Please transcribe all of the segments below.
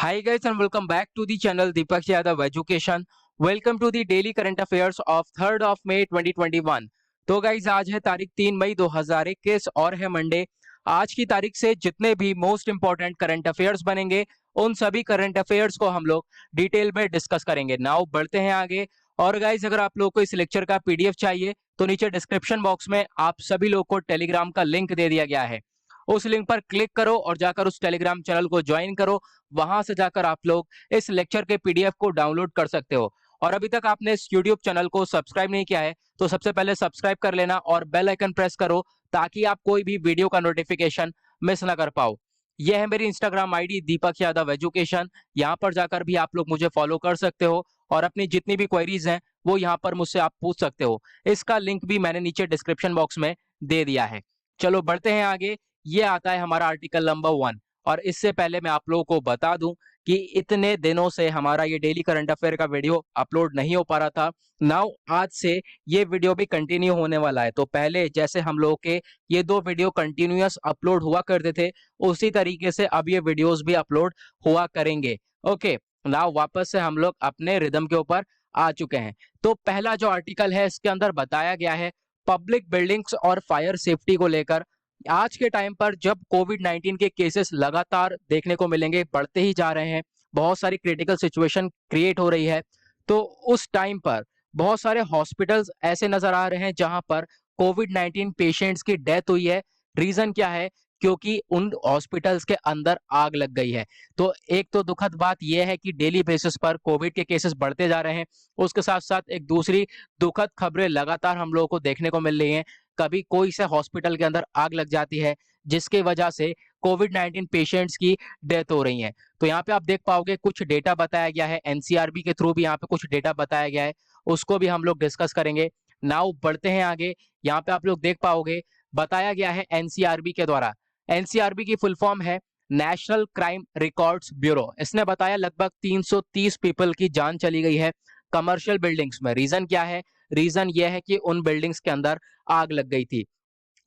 Hi guys and welcome back to the channel Deepak Yadav Education. Welcome to the daily current affairs of 3rd of May 2021. तो guys आज है तारीख 3 मई 2021 और है Monday. आज की तारीख से जितने भी मोस्ट इंपॉर्टेंट करंट अफेयर्स बनेंगे उन सभी करंट अफेयर्स को हम लोग डिटेल में डिस्कस करेंगे। नाउ बढ़ते हैं आगे। और गाइज अगर आप लोग को इस लेक्चर का पीडीएफ चाहिए तो नीचे डिस्क्रिप्शन बॉक्स में आप सभी लोग को टेलीग्राम का लिंक दे दिया गया है। उस लिंक पर क्लिक करो और जाकर उस टेलीग्राम चैनल को ज्वाइन करो। वहां से जाकर आप लोग इस लेक्चर के पीडीएफ को डाउनलोड कर सकते हो। और अभी तक आपने इस यूट्यूब चैनल को सब्सक्राइब नहीं किया है तो सबसे पहले सब्सक्राइब कर लेना और बेल आइकन प्रेस करो ताकि आप कोई भी वीडियो का नोटिफिकेशन मिस ना कर पाओ। यह है मेरी Instagram ID Deepak Yadav education. यहाँ पर जाकर भी आप लोग मुझे फॉलो कर सकते हो और अपनी जितनी भी क्वेरीज हैं वो यहाँ पर मुझसे आप पूछ सकते हो। इसका लिंक भी मैंने नीचे डिस्क्रिप्शन बॉक्स में दे दिया है। चलो बढ़ते हैं आगे। ये आता है हमारा आर्टिकल नंबर 1। और इससे पहले मैं आप लोगों को बता दूं कि इतने दिनों से हमारा ये डेली करंट अफेयर का वीडियो अपलोड नहीं हो पा रहा था। नाउ आज से ये वीडियो भी कंटिन्यू होने वाला है। तो पहले जैसे हम लोगों के ये दो वीडियो कंटिन्यूअस अपलोड हुआ करते थे उसी तरीके से अब ये वीडियोस भी अपलोड हुआ करेंगे। ओके, नाउ वापस से हम लोग अपने रिदम के ऊपर आ चुके हैं। तो पहला जो आर्टिकल है इसके अंदर बताया गया है पब्लिक बिल्डिंग्स और फायर सेफ्टी को लेकर। आज के टाइम पर जब कोविड 19 के केसेस लगातार देखने को मिलेंगे, बढ़ते ही जा रहे हैं, बहुत सारी क्रिटिकल सिचुएशन क्रिएट हो रही है, तो उस टाइम पर बहुत सारे हॉस्पिटल्स ऐसे नजर आ रहे हैं जहां पर कोविड 19 पेशेंट्स की डेथ हुई है। रीजन क्या है? क्योंकि उन हॉस्पिटल्स के अंदर आग लग गई है। तो एक तो दुखद बात यह है कि डेली बेसिस पर कोविड के केसेस बढ़ते जा रहे हैं। उसके साथ साथ एक दूसरी दुखद खबरें लगातार हम लोगों को देखने को मिल रही हैं। कभी कोई से हॉस्पिटल के अंदर आग लग जाती है जिसकी वजह से कोविड 19 पेशेंट्स की डेथ हो रही है। तो यहाँ पे आप देख पाओगे कुछ डेटा बताया गया है, एनसीआरबी के थ्रू भी यहाँ पे कुछ डेटा बताया गया है, उसको भी हम लोग डिस्कस करेंगे। नाउ बढ़ते हैं आगे। यहाँ पे आप लोग देख पाओगे बताया गया है एनसीआरबी के द्वारा। एनसीआरबी की फुल फॉर्म है नेशनल क्राइम रिकॉर्ड्स ब्यूरो। इसने बताया लगभग 330 पीपल की जान चली गई है कमर्शियल बिल्डिंग्स में। रीजन क्या है? रीजन यह है कि उन बिल्डिंग्स के अंदर आग लग गई थी।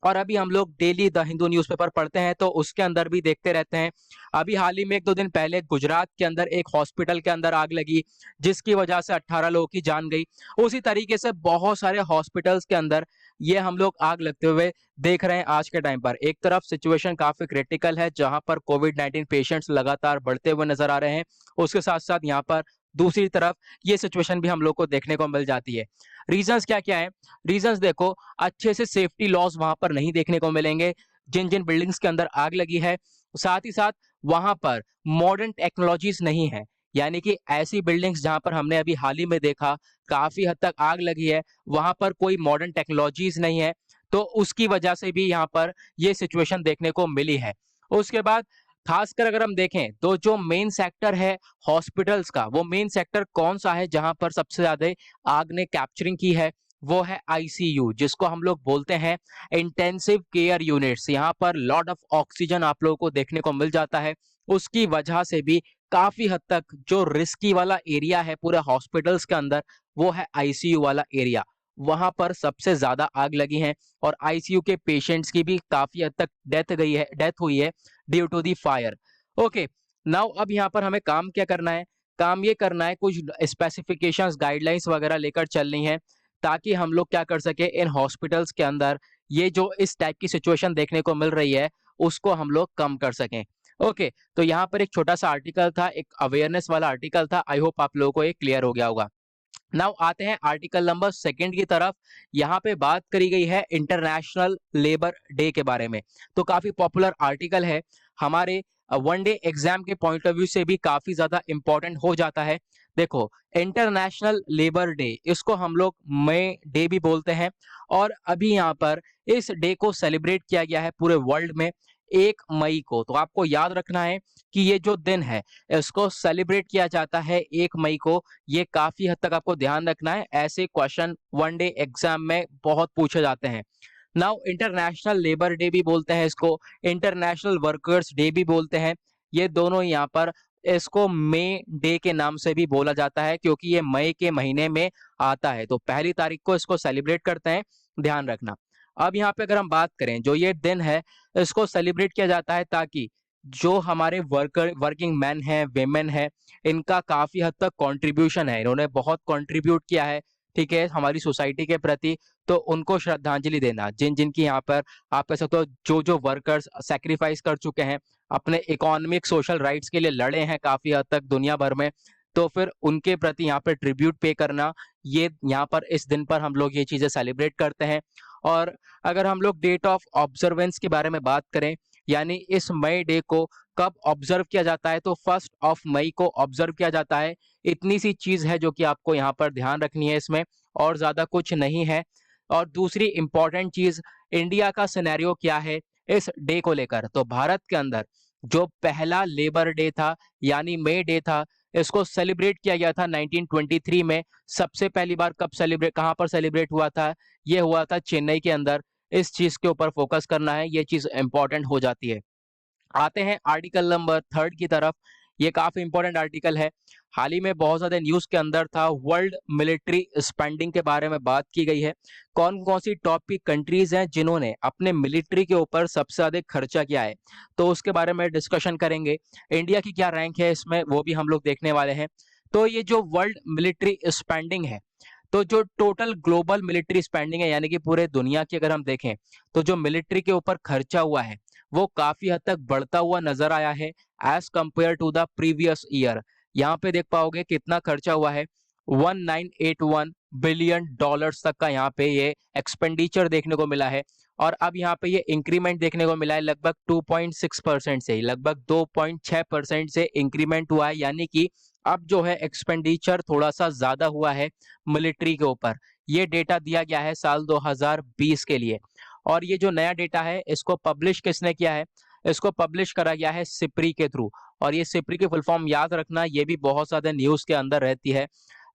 और अभी हम लोग डेली द हिंदू न्यूज़पेपर पढ़ते हैं तो उसके अंदर भी देखते रहते हैं। अभी हाल ही में एक दो दिन पहले गुजरात के अंदर एक हॉस्पिटल के अंदर आग लगी जिसकी वजह से 18 लोगों की जान गई। उसी तरीके से बहुत सारे हॉस्पिटल्स के अंदर ये हम लोग आग लगते हुए देख रहे हैं आज के टाइम पर। एक तरफ सिचुएशन काफी क्रिटिकल है जहां पर कोविड 19 पेशेंट्स लगातार बढ़ते हुए नजर आ रहे हैं, उसके साथ साथ यहाँ पर दूसरी तरफ ये सिचुएशन भी हम लोग को देखने को मिल जाती है। रीजंस क्या क्या है? रीजंस देखो, अच्छे से सेफ्टी लॉज वहां पर नहीं देखने को मिलेंगे जिन जिन बिल्डिंग्स के अंदर आग लगी है। साथ ही साथ वहां पर मॉडर्न टेक्नोलॉजीज नहीं है, यानी कि ऐसी बिल्डिंग्स जहां पर हमने अभी हाल ही में देखा काफी हद तक आग लगी है वहां पर कोई मॉडर्न टेक्नोलॉजीज नहीं है। तो उसकी वजह से भी यहाँ पर ये सिचुएशन देखने को मिली है। उसके बाद खासकर अगर हम देखें तो जो मेन सेक्टर है हॉस्पिटल्स का, वो मेन सेक्टर कौन सा है जहां पर सबसे ज्यादा आग ने कैप्चरिंग की है? वो है आईसीयू, जिसको हम लोग बोलते हैं इंटेंसिव केयर यूनिट्स। यहाँ पर लॉट ऑफ ऑक्सीजन आप लोगों को देखने को मिल जाता है। उसकी वजह से भी काफी हद तक जो रिस्की वाला एरिया है पूरे हॉस्पिटल्स के अंदर वो है आईसीयू वाला एरिया। वहां पर सबसे ज्यादा आग लगी है और आईसीयू के पेशेंट्स की भी काफी हद तक डेथ हुई है due to the fire. Okay, now अब यहाँ पर हमें काम क्या करना है? काम ये करना है कुछ स्पेसिफिकेशंस गाइडलाइंस वगैरह लेकर चलनी है ताकि हम लोग क्या कर सके इन हॉस्पिटल्स के अंदर ये जो इस टाइप की सिचुएशन देखने को मिल रही है उसको हम लोग कम कर सकें। ओके, तो यहाँ पर एक छोटा सा आर्टिकल था, एक अवेयरनेस वाला आर्टिकल था। आई होप आप लोगों को ये क्लियर हो गया होगा। नाउ आते हैं आर्टिकल नंबर 2 की तरफ। यहाँ पे बात करी गई है इंटरनेशनल लेबर डे के बारे में। तो काफी पॉपुलर आर्टिकल है, हमारे वन डे एग्जाम के पॉइंट ऑफ व्यू से भी काफी ज्यादा इंपॉर्टेंट हो जाता है। देखो, इंटरनेशनल लेबर डे इसको हम लोग मई डे भी बोलते हैं और अभी यहाँ पर इस डे को सेलिब्रेट किया गया है पूरे वर्ल्ड में 1 मई को। तो आपको याद रखना है कि ये जो दिन है इसको सेलिब्रेट किया जाता है 1 मई को। ये काफी हद तक आपको ध्यान रखना है, ऐसे क्वेश्चन वन डे एग्जाम में बहुत पूछे जाते हैं। नाउ इंटरनेशनल लेबर डे भी बोलते हैं इसको, इंटरनेशनल वर्कर्स डे भी बोलते हैं। ये दोनों यहाँ पर इसको मई डे के नाम से भी बोला जाता है क्योंकि ये मई के महीने में आता है। तो पहली तारीख को इसको सेलिब्रेट करते हैं, ध्यान रखना। अब यहाँ पे अगर हम बात करें जो ये दिन है इसको सेलिब्रेट किया जाता है ताकि जो हमारे वर्किंग मैन हैं, वेमेन हैं, इनका काफ़ी हद तक कंट्रीब्यूशन है। इन्होंने बहुत कंट्रीब्यूट किया है, ठीक है, हमारी सोसाइटी के प्रति। तो उनको श्रद्धांजलि देना, जिनकी यहाँ पर आप कह सकते हो जो वर्कर्स सैक्रिफाइस कर चुके हैं, अपने इकोनॉमिक सोशल राइट्स के लिए लड़े हैं काफ़ी हद तक दुनिया भर में, तो फिर उनके प्रति यहाँ पे ट्रिब्यूट पे करना, ये यहाँ पर इस दिन पर हम लोग ये चीज़ें सेलिब्रेट करते हैं। और अगर हम लोग डेट ऑफ ऑब्जर्वेंस के बारे में बात करें, यानी इस मई डे को कब ऑब्जर्व किया जाता है, तो 1 मई को ऑब्जर्व किया जाता है। इतनी सी चीज है जो कि आपको यहाँ पर ध्यान रखनी है इसमें, और ज्यादा कुछ नहीं है। और दूसरी इंपॉर्टेंट चीज, इंडिया का सिनेरियो क्या है इस डे को लेकर। तो भारत के अंदर जो पहला लेबर डे था, यानी मई डे था, इसको सेलिब्रेट किया गया था 1923 में। सबसे पहली बार कब सेलिब्रेट, कहाँ पर सेलिब्रेट हुआ था? ये हुआ था चेन्नई के अंदर। इस चीज के ऊपर फोकस करना है, ये चीज इंपॉर्टेंट हो जाती है। आते हैं आर्टिकल नंबर 3 की तरफ। ये काफी इंपॉर्टेंट आर्टिकल है। हाल ही में बहुत ज्यादा न्यूज के अंदर था, वर्ल्ड मिलिट्री स्पेंडिंग के बारे में बात की गई है। कौन कौन सी टॉप की कंट्रीज हैं जिन्होंने अपने मिलिट्री के ऊपर सबसे ज्यादा खर्चा किया है, तो उसके बारे में डिस्कशन करेंगे। इंडिया की क्या रैंक है इसमें, वो भी हम लोग देखने वाले हैं। तो ये जो वर्ल्ड मिलिट्री स्पेंडिंग है, तो जो टोटल ग्लोबल मिलिट्री स्पेंडिंग है, यानी कि पूरे दुनिया की अगर हम देखें, तो जो मिलिट्री के ऊपर खर्चा हुआ है वो काफी हद तक बढ़ता हुआ नजर आया है as compared to the previous year. यहाँ पे देख पाओगे कितना खर्चा हुआ है, 1981 बिलियन डॉलर्स तक का यहाँ पे ये एक्सपेंडिचर देखने को मिला है। और अब यहाँ पे ये इंक्रीमेंट देखने को मिला है लगभग 2.6% से, लगभग 2.6% से इंक्रीमेंट हुआ है। यानी कि अब जो है एक्सपेंडिचर थोड़ा सा ज्यादा हुआ है मिलिट्री के ऊपर। ये डेटा दिया गया है साल 2020 के लिए। और ये जो नया डेटा है इसको पब्लिश किसने किया है? इसको पब्लिश करा गया है सिप्री के थ्रू। और ये सिप्री की फुल फॉर्म याद रखना, ये भी बहुत ज्यादा न्यूज के अंदर रहती है।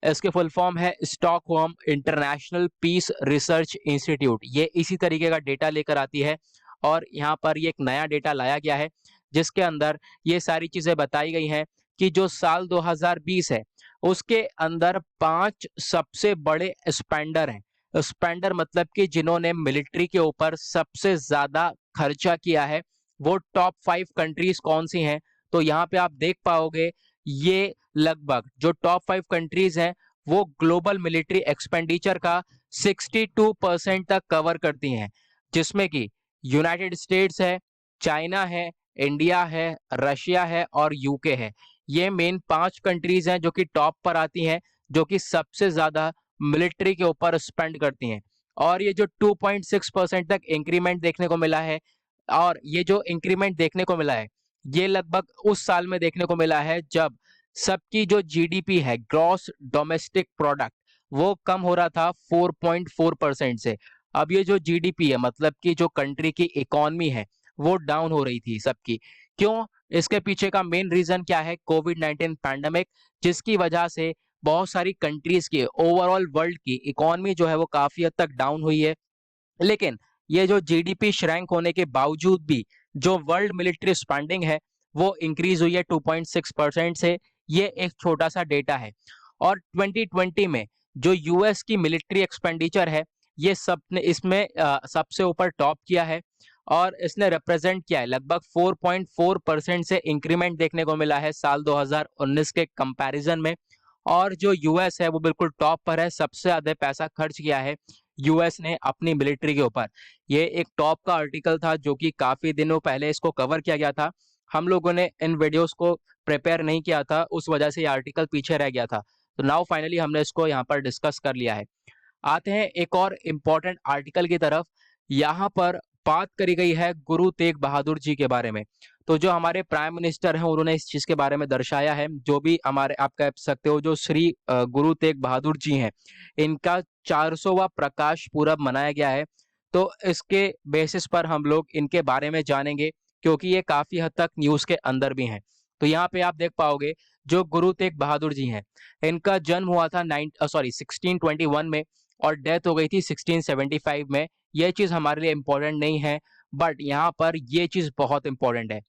इसकी फुल फॉर्म है Stockholm International Peace Research Institute. ये इसी तरीके का डेटा लेकर आती है। और यहाँ पर ये एक नया डेटा लाया गया है जिसके अंदर ये सारी चीजें बताई गई हैं कि जो साल 2020 है उसके अंदर 5 सबसे बड़े स्पेंडर हैं। स्पेंडर मतलब कि जिन्होंने मिलिट्री के ऊपर सबसे ज्यादा खर्चा किया है, वो टॉप 5 कंट्रीज कौन सी हैं? तो यहाँ पे आप देख पाओगे, ये लगभग जो टॉप 5 कंट्रीज हैं वो ग्लोबल मिलिट्री एक्सपेंडिचर का 62% तक कवर करती हैं, जिसमें कि यूनाइटेड स्टेट्स है, चाइना है, इंडिया है, रशिया है और यूके है। ये मेन 5 कंट्रीज हैं जो कि टॉप पर आती हैं, जो कि सबसे ज्यादा मिलिट्री के ऊपर स्पेंड करती हैं। और ये जो 2.6% तक इंक्रीमेंट देखने को मिला है, और ये जो इंक्रीमेंट देखने को मिला है, ये लगभग उस साल में देखने को मिला है जब सबकी जो जीडीपी है, ग्रॉस डोमेस्टिक प्रोडक्ट, वो कम हो रहा था 4.4% से। अब ये जो जीडीपी है, मतलब कि जो कंट्री की इकोनॉमी है, वो डाउन हो रही थी सबकी। क्यों? इसके पीछे का मेन रीजन क्या है? कोविड-19 पैंडेमिक, जिसकी वजह से बहुत सारी कंट्रीज की, ओवरऑल वर्ल्ड की इकोनॉमी जो है वो काफी हद तक डाउन हुई है। लेकिन ये जो जीडीपी श्रैंक होने के बावजूद भी जो वर्ल्ड मिलिट्री स्पेंडिंग है वो इंक्रीज हुई है 2.6% से। ये एक छोटा सा डेटा है। और 2020 में जो यूएस की मिलिट्री एक्सपेंडिचर है, ये सब ने इसमें सबसे ऊपर टॉप किया है। और इसने रिप्रेजेंट किया है लगभग 4.4% से इंक्रीमेंट देखने को मिला है साल 2019 के कंपैरिजन में। और जो यूएस है वो बिल्कुल टॉप पर है, सबसे ज्यादा पैसा खर्च किया है यूएस ने अपनी मिलिट्री के ऊपर। ये एक टॉप का आर्टिकल था जो कि काफी दिनों पहले इसको कवर किया गया था। हम लोगों ने इन वीडियोस को प्रिपेयर नहीं किया था, उस वजह से ये आर्टिकल पीछे रह गया था। तो नाउ फाइनली हमने इसको यहाँ पर डिस्कस कर लिया है। आते हैं एक और इम्पोर्टेंट आर्टिकल की तरफ। यहाँ पर बात करी गई है गुरु तेग बहादुर जी के बारे में। तो जो हमारे प्राइम मिनिस्टर हैं उन्होंने इस चीज के बारे में दर्शाया है, जो भी हमारे आप कह सकते हो जो श्री गुरु तेग बहादुर जी हैं, इनका 400वां प्रकाश पूरब मनाया गया है। तो इसके बेसिस पर हम लोग इनके बारे में जानेंगे, क्योंकि ये काफी हद तक न्यूज के अंदर भी हैं। तो यहाँ पे आप देख पाओगे जो गुरु तेग बहादुर जी हैं, इनका जन्म हुआ था 1621 में और डेथ हो गई थी 1675 में। ये चीज हमारे लिए इंपॉर्टेंट नहीं है, बट यहाँ पर ये चीज बहुत इंपॉर्टेंट है।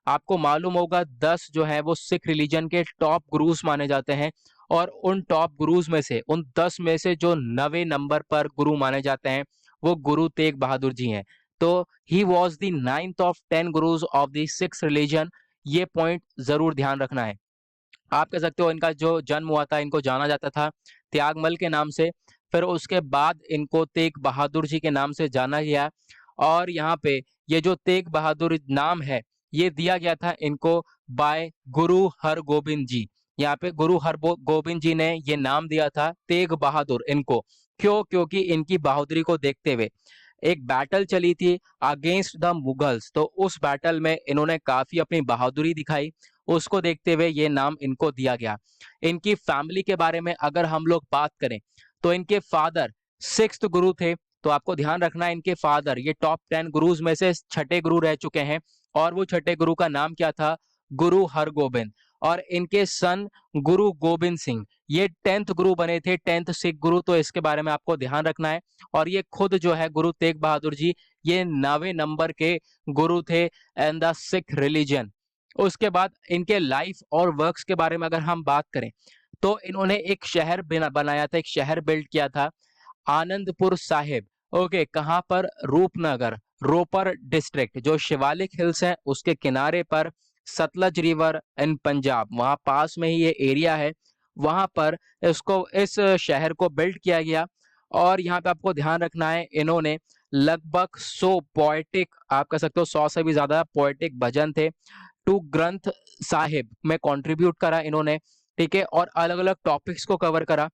आपको मालूम होगा 10 जो है वो सिख रिलीजन के टॉप गुरुज माने जाते हैं। और उन टॉप गुरुज में से, उन 10 में से जो 9वें नंबर पर गुरु माने जाते हैं, वो गुरु तेग बहादुर जी हैं। तो he was the 9th of 10 gurus of the six religion. ये पॉइंट जरूर ध्यान रखना है। आप कह सकते हो इनका जो जन्म हुआ था, इनको जाना जाता था त्यागमल के नाम से, फिर उसके बाद इनको तेग बहादुर जी के नाम से जाना गया। और यहाँ पे ये जो तेग बहादुर नाम है, ये दिया गया था इनको बाय गुरु हरगोबिंद जी। यहाँ पे गुरु हरगोबिंद जी ने ये नाम दिया था तेग बहादुर इनको। क्यों? क्योंकि इनकी बहादुरी को देखते हुए एक बैटल चली थी अगेंस्ट द मुगल्स, तो उस बैटल में इन्होंने काफी अपनी बहादुरी दिखाई, उसको देखते हुए ये नाम इनको दिया गया। इनकी फैमिली के बारे में अगर हम लोग बात करें तो इनके फादर सिक्स्थ गुरु थे। तो आपको ध्यान रखना है इनके फादर ये टॉप 10 गुरुज में से छठे गुरु रह चुके हैं, और वो छठे गुरु का नाम क्या था? गुरु हरगोबिंद। और इनके सन गुरु गोबिंद सिंह ये 10th गुरु बने थे, 10th सिख गुरु, तो इसके बारे में आपको ध्यान रखना है। और ये खुद जो है गुरु तेग बहादुर जी, ये 9वें नंबर के गुरु थे एंड द सिख रिलीजन। उसके बाद इनके लाइफ और वर्क्स के बारे में अगर हम बात करें तो इन्होंने एक शहर बनाया था, एक शहर बिल्ड किया था आनंदपुर साहिब। ओके, कहां पर? रूपनगर, रोपर डिस्ट्रिक्ट, जो शिवालिक हिल्स है उसके किनारे पर, सतलज रिवर इन पंजाब, वहां पास में ही ये एरिया है, वहां पर इस शहर को बिल्ड किया गया। और यहाँ पे आपको ध्यान रखना है इन्होंने लगभग 100 पोएटिक, आप कह सकते हो 100 से भी ज्यादा पोएटिक भजन थे टू ग्रंथ साहिब में कंट्रीब्यूट करा इन्होंने। ठीक है, और अलग अलग टॉपिक्स को कवर करा,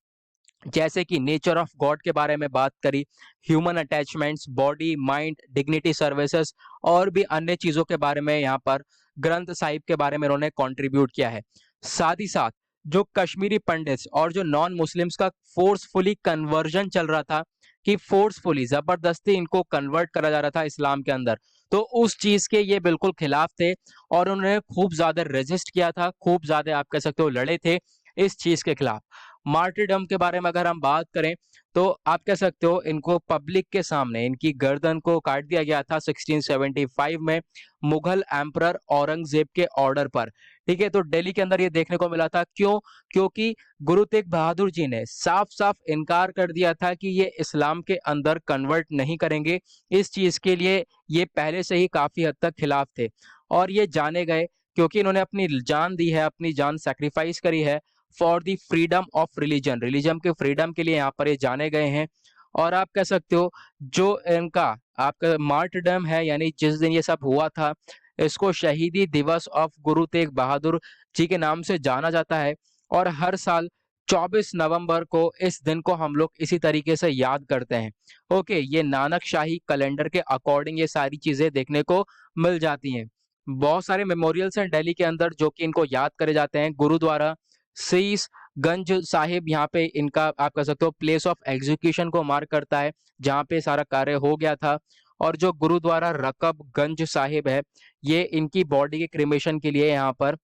जैसे कि नेचर ऑफ गॉड के बारे में बात करी, human attachments, body mind dignity services, और भी अन्य चीजों के बारे में यहाँ पर ग्रंथ साहिब के बारे में इन्होंने कंट्रीब्यूट किया है। साथ ही साथ जो कश्मीरी पंडित्स और जो नॉन मुस्लिम्स का फोर्सफुली कन्वर्जन चल रहा था, कि फोर्सफुली जबरदस्ती इनको कन्वर्ट करा जा रहा था इस्लाम के अंदर, तो उस चीज के ये बिल्कुल खिलाफ थे, और उन्होंने खूब ज्यादा रेजिस्ट किया था, खूब ज्यादा आप कह सकते हो लड़े थे इस चीज के खिलाफ। मार्टिरडम के बारे में अगर हम बात करें तो आप कह सकते हो इनको पब्लिक के सामने इनकी गर्दन को काट दिया गया था 1675 में मुगल एम्परर औरंगजेब के ऑर्डर पर। ठीक है, तो दिल्ली के अंदर ये देखने को मिला था। क्यों? क्योंकि गुरु तेग बहादुर जी ने साफ साफ इनकार कर दिया था कि ये इस्लाम के अंदर कन्वर्ट नहीं करेंगे। इस चीज के लिए ये पहले से ही काफी हद तक खिलाफ थे, और ये जाने गए क्योंकि इन्होंने अपनी जान दी है, अपनी जान सेक्रीफाइस करी है for the freedom of religion, religion के फ्रीडम के लिए यहाँ पर ये जाने गए हैं। और आप कह सकते हो जो इनका आपका मार्टरडम है, यानी जिस दिन ये सब हुआ था, इसको शहीदी दिवस ऑफ गुरु तेग बहादुर जी के नाम से जाना जाता है। और हर साल 24 नवंबर को इस दिन को हम लोग इसी तरीके से याद करते हैं। ओके, ये नानक शाही कैलेंडर के अकॉर्डिंग ये सारी चीजें देखने को मिल जाती हैं। बहुत सारे मेमोरियल्स हैं दिल्ली के अंदर जो कि इनको याद करे जाते हैं। गुरुद्वारा शीश गंज साहिब, यहाँ पे इनका आप कह सकते हो प्लेस ऑफ एग्जीक्यूशन को मार्क करता है, जहाँ पे सारा कार्य हो गया था। और जो गुरुद्वारा रकबगंज साहिब है, ये इनकी बॉडी के क्रिमेशन के लिए यहाँ पर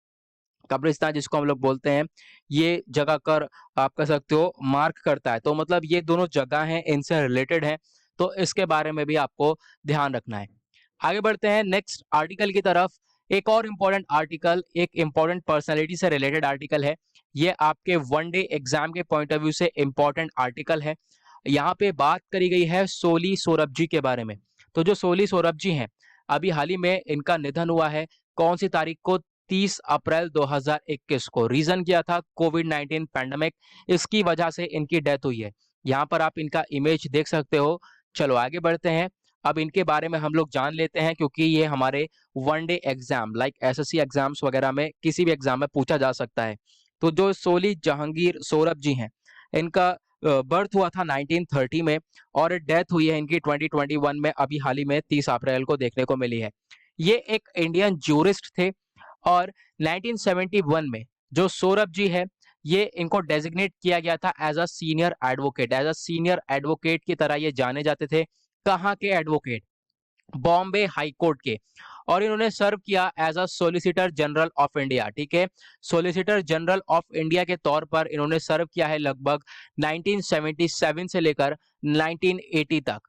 कब्रिस्तान जिसको हम लोग बोलते हैं, ये जगह कर आप कह सकते हो मार्क करता है। तो मतलब ये दोनों जगह हैं, इनसे रिलेटेड है, तो इसके बारे में भी आपको ध्यान रखना है। आगे बढ़ते हैं नेक्स्ट आर्टिकल की तरफ। एक और इम्पोर्टेंट आर्टिकल, एक इम्पोर्टेंट पर्सनैलिटी से रिलेटेड आर्टिकल है। ये आपके वन डे एग्जाम के पॉइंट ऑफ व्यू से इम्पोर्टेंट आर्टिकल है। यहाँ पे बात करी गई है सोली सोरभजी के बारे में। तो जो सोली सोरभजी हैं, अभी हाल ही में इनका निधन हुआ है। कौन सी तारीख को? 30 अप्रैल 2021 को। रीजन क्या था? कोविड-19 पैंडेमिक, इसकी वजह से इनकी डेथ हुई है। यहाँ पर आप इनका इमेज देख सकते हो। चलो आगे बढ़ते हैं, अब इनके बारे में हम लोग जान लेते हैं, क्योंकि ये हमारे one day exam like SSC exams वगैरह में किसी भी एग्जाम में पूछा जा सकता है। तो जो सोली जहांगीर सोरभ जी हैं, इनका बर्थ हुआ था 1930 में, और डेथ हुई है इनकी 2021 में, अभी हाल ही में 30 अप्रैल को देखने को मिली है। ये एक इंडियन जूरिस्ट थे, और 1971 में जो सौरभ जी है, ये इनको डेजिग्नेट किया गया था as a senior advocate, as a senior advocate की तरह ये जाने जाते थे। कहाँ के एडवोकेट? बॉम्बे हाई कोर्ट के। और इन्होंने सर्व किया as a solicitor general of India. ठीक है, सोलिसिटर जनरल ऑफ इंडिया के तौर पर इन्होंने सर्व किया है लगभग 1977 से लेकर 1980 तक।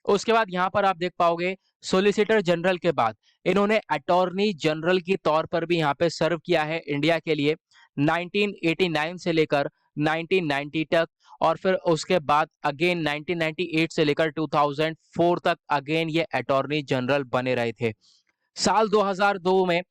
उसके बाद यहाँ पर आप देख पाओगे सोलिसिटर जनरल के बाद इन्होंने अटॉर्नी जनरल के तौर पर भी यहाँ पे सर्व किया है इंडिया के लिए 1989 से लेकर 1990 तक। और फिर उसके बाद अगेन 1998 से लेकर 2004 तक अगेन ये अटॉर्नी जनरल बने रहे थे। साल 2002 में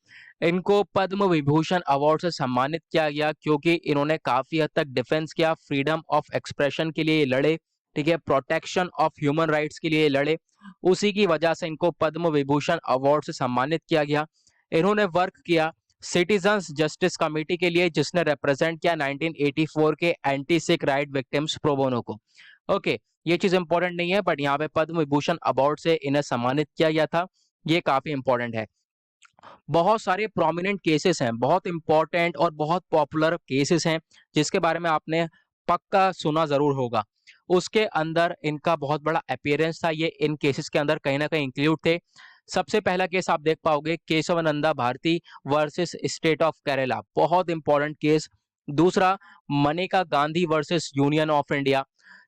इनको पद्म विभूषण अवार्ड से सम्मानित किया गया क्योंकि इन्होंने काफी हद तक डिफेंस किया, फ्रीडम ऑफ एक्सप्रेशन के लिए लड़े, ठीक है, प्रोटेक्शन ऑफ ह्यूमन राइट्स के लिए लड़े। उसी की वजह से इनको पद्म विभूषण अवार्ड से सम्मानित किया गया। इन्होंने वर्क किया सिटीजंस जस्टिस कमेटी के लिए, जिसने रिप्रेजेंट किया 1984 के anti Sikh right victims pro bono को। ओके, ये चीज इंपॉर्टेंट नहीं है, बट यहाँ पे पद्म विभूषण अवार्ड से इन्हें सम्मानित किया गया था, ये काफी इंपॉर्टेंट है। बहुत सारे प्रोमिनेंट केसेस हैं, बहुत इंपॉर्टेंट और बहुत पॉपुलर केसेस हैं जिसके बारे में आपने पक्का सुना जरूर होगा। उसके अंदर इनका बहुत बड़ा अपीयरेंस था, ये इन केसेस के अंदर कहीं ना कहीं इंक्लूड थे। सबसे पहला केस आप देख पाओगे, Kesavananda Bharati versus state of Kerala, बहुत इंपॉर्टेंट केस। दूसरा, Maneka Gandhi versus union of India.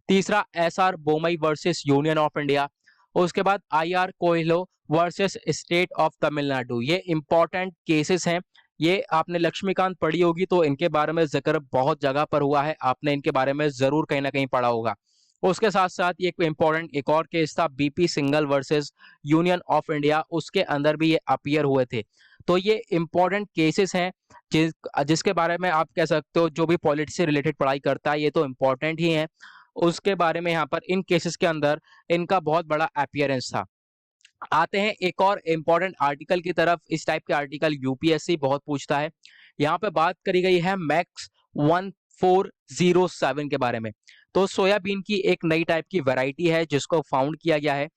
तीसरा, SR Bommai versus union of India. उसके बाद IR Coelho versus state of Tamil Nadu. ये इंपॉर्टेंट केसेस हैं। ये आपने लक्ष्मीकांत पढ़ी होगी तो इनके बारे में जिक्र बहुत जगह पर हुआ है, आपने इनके बारे में जरूर कहीं ना कहीं पढ़ा होगा। उसके साथ साथ ये इंपॉर्टेंट एक और केस था, BP Singhal versus union of India, उसके अंदर भी ये अपीयर हुए थे। तो ये इंपॉर्टेंट केसेस हैं जिसके बारे में आप कह सकते हो जो भी पॉलिटिक्स से रिलेटेड पढ़ाई करता है ये तो इंपॉर्टेंट ही है। उसके बारे में यहाँ पर इन केसेस के अंदर इनका बहुत बड़ा अपीयरेंस था। आते हैं एक और इंपॉर्टेंट आर्टिकल की तरफ। इस टाइप के आर्टिकल यूपीएससी बहुत पूछता है। यहाँ पे बात करी गई है मैक्स 1407 के बारे में। तो सोयाबीन की एक नई टाइप की वैरायटी है जिसको फाउंड किया गया है।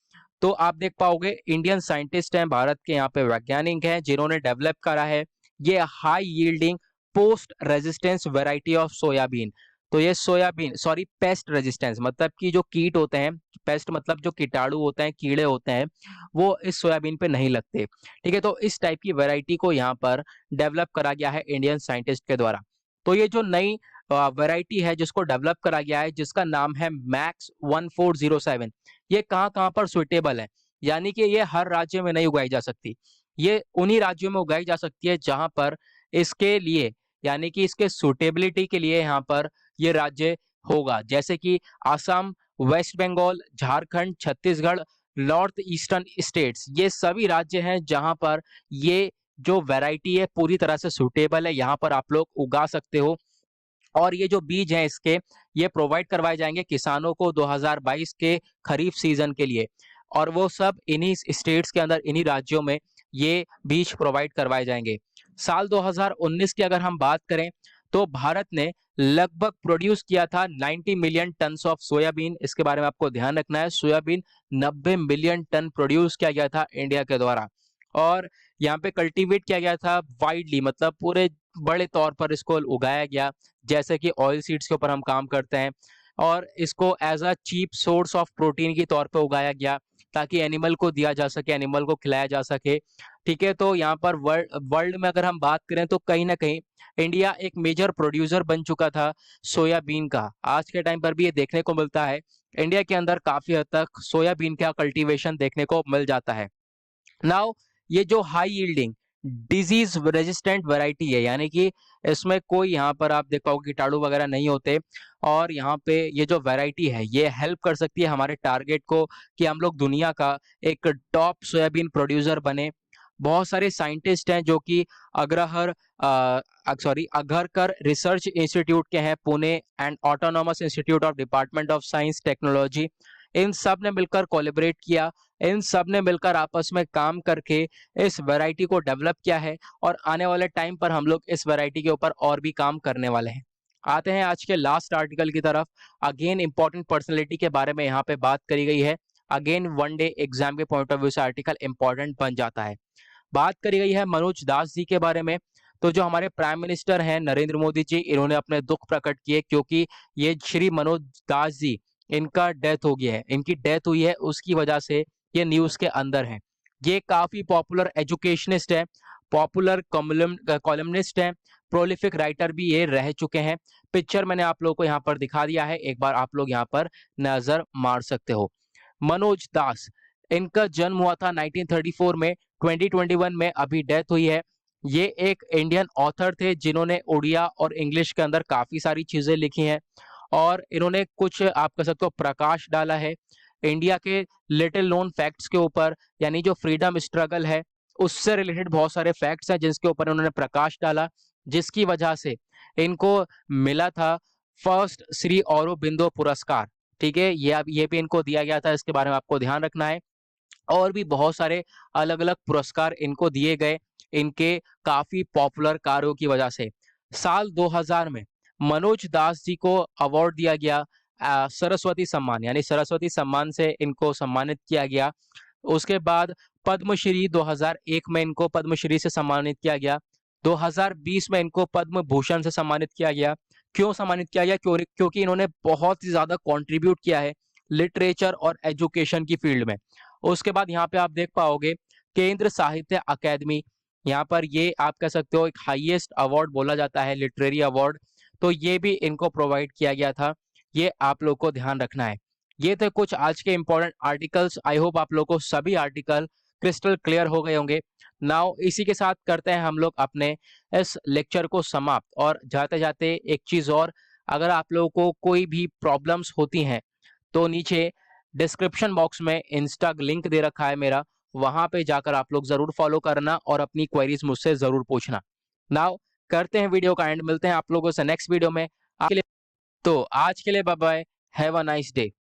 तो आप देख पाओगे इंडियन साइंटिस्ट हैं, भारत के यहाँ पे वैज्ञानिक हैं जिन्होंने डेवलप करा है ये high yielding post resistance variety of soybean. तो ये सोयाबीन सॉरी पेस्ट रेजिस्टेंस मतलब कि जो कीट होते हैं, पेस्ट मतलब जो कीटाणु होते हैं, कीड़े होते हैं, वो इस सोयाबीन पे नहीं लगते। ठीक है, तो इस टाइप की वैरायटी को यहाँ पर डेवलप करा गया है इंडियन साइंटिस्ट के द्वारा। तो ये जो नई वैरायटी है जिसको डेवलप करा गया है जिसका नाम है मैक्स 1407, ये कहाँ कहाँ पर सुइटेबल है, यानी कि ये हर राज्य में नहीं उगाई जा सकती। ये उन्हीं राज्यों में उगाई जा सकती है जहां पर इसके लिए यानी कि इसके सुटेबिलिटी के लिए यहाँ पर ये राज्य होगा, जैसे कि Assam, West Bengal, Jharkhand, Chhattisgarh, north eastern states, ये सभी राज्य हैं जहां पर ये जो वैरायटी है पूरी तरह से सुटेबल है, यहाँ पर आप लोग उगा सकते हो। और ये जो बीज हैं इसके ये प्रोवाइड करवाए जाएंगे किसानों को 2022 के खरीफ सीजन के लिए, और वो सब इन्हीं स्टेट्स के अंदर इन्हीं राज्यों में ये बीज प्रोवाइड करवाए जाएंगे। साल 2019 की अगर हम बात करें तो भारत ने लगभग प्रोड्यूस किया था 90 मिलियन टन ऑफ सोयाबीन। इसके बारे में आपको ध्यान रखना है, सोयाबीन 90 मिलियन टन प्रोड्यूस किया गया था इंडिया के द्वारा। और यहाँ पे कल्टीवेट किया गया था वाइडली, मतलब पूरे बड़े तौर पर इसको उगाया गया, जैसे कि ऑयल सीड्स के ऊपर हम काम करते हैं, और इसको as a cheap source of protein के तौर पे उगाया गया ताकि एनिमल को दिया जा सके, एनिमल को खिलाया जा सके। ठीक है, तो यहाँ पर वर्ल्ड में अगर हम बात करें तो कहीं ना कहीं इंडिया एक मेजर प्रोड्यूसर बन चुका था सोयाबीन का। आज के टाइम पर भी ये देखने को मिलता है, इंडिया के अंदर काफी हद तक सोयाबीन का कल्टीवेशन देखने को मिल जाता है। नाउ ये जो high yielding disease resistant variety है, यानी कि इसमें कोई यहाँ पर आप देख पाओगे कीटाणु वगैरह नहीं होते, और यहाँ पे ये जो वैरायटी है ये हेल्प कर सकती है हमारे टारगेट को कि हम लोग दुनिया का एक टॉप सोयाबीन प्रोड्यूसर बने। बहुत सारे साइंटिस्ट हैं जो कि अग्रहर अघरकर रिसर्च इंस्टीट्यूट के हैं, Pune, and autonomous institute of department of science technology, इन सब ने मिलकर कोलैबोरेट किया, इन सब ने मिलकर आपस में काम करके इस वैरायटी को डेवलप किया है, और आने वाले टाइम पर हम लोग इस वैरायटी के ऊपर और भी काम करने वाले हैं। आते हैं आज के लास्ट आर्टिकल की तरफ। अगेन इंपॉर्टेंट पर्सनैलिटी के बारे में यहाँ पे बात करी गई है। अगेन वन डे एग्जाम के पॉइंट ऑफ व्यू से आर्टिकल इंपॉर्टेंट बन जाता है। बात करी गई है मनोज दास जी के बारे में। तो जो हमारे प्राइम मिनिस्टर हैं नरेंद्र मोदी जी, इन्होंने अपने दुख प्रकट किए क्योंकि ये श्री मनोज दास जी इनका डेथ हो गया है, इनकी डेथ हुई है, उसकी वजह से ये न्यूज के अंदर है। ये काफी पॉपुलर एजुकेशनिस्ट है, पॉपुलर कॉलमनिस्ट है, प्रोलिफिक राइटर भी ये रह चुके हैं। पिक्चर मैंने आप लोगों को यहाँ पर दिखा दिया है, एक बार आप लोग यहाँ पर नजर मार सकते हो। मनोज दास, इनका जन्म हुआ था 1934 में, 2021 में अभी डेथ हुई है। ये एक इंडियन ऑथर थे जिन्होंने उड़िया और इंग्लिश के अंदर काफी सारी चीजें लिखी हैं, और इन्होंने कुछ आप कह सकते हो प्रकाश डाला है इंडिया के लिटिल नोन फैक्ट्स के ऊपर, यानी जो फ्रीडम स्ट्रगल है उससे रिलेटेड बहुत सारे फैक्ट्स हैं जिसके ऊपर उन्होंने प्रकाश डाला, जिसकी वजह से इनको मिला था फर्स्ट श्री औरोबिंदो पुरस्कार। ठीक है, ये भी इनको दिया गया था, इसके बारे में आपको ध्यान रखना है। और भी बहुत सारे अलग अलग पुरस्कार इनको दिए गए इनके काफी पॉपुलर कार्यों की वजह से। साल 2000 में मनोज दास जी को अवार्ड दिया गया, सरस्वती सम्मान, यानी सरस्वती सम्मान से इनको सम्मानित किया गया। उसके बाद पद्मश्री 2001 में इनको पद्मश्री से सम्मानित किया गया। 2020 में इनको पद्म भूषण से सम्मानित किया गया। क्यों सम्मानित किया गया? क्योंकि इन्होंने बहुत ही ज्यादा कंट्रीब्यूट किया है लिटरेचर और एजुकेशन की फील्ड में। उसके बाद यहाँ पे आप देख पाओगे केंद्र साहित्य अकादमी, यहाँ पर ये आप कह सकते हो एक हाईएस्ट अवार्ड बोला जाता है, लिटरेरी अवार्ड, तो ये भी इनको प्रोवाइड किया गया था। ये आप लोग को ध्यान रखना है। ये थे कुछ आज के इंपॉर्टेंट आर्टिकल्स। आई होप आप लोग को सभी आर्टिकल क्रिस्टल क्लियर हो गए होंगे। नाउ इसी के साथ करते हैं हम लोग अपने इस लेक्चर को समाप्त। और जाते जाते एक चीज और, अगर आप लोगों को कोई भी प्रॉब्लम्स होती हैं तो नीचे डिस्क्रिप्शन बॉक्स में इंस्टा लिंक दे रखा है मेरा, वहां पे जाकर आप लोग जरूर फॉलो करना और अपनी क्वेरीज मुझसे जरूर पूछना। नाउ करते हैं वीडियो का एंड, मिलते हैं आप लोगों से नेक्स्ट वीडियो में। तो आज के लिए bye bye, have a nice day.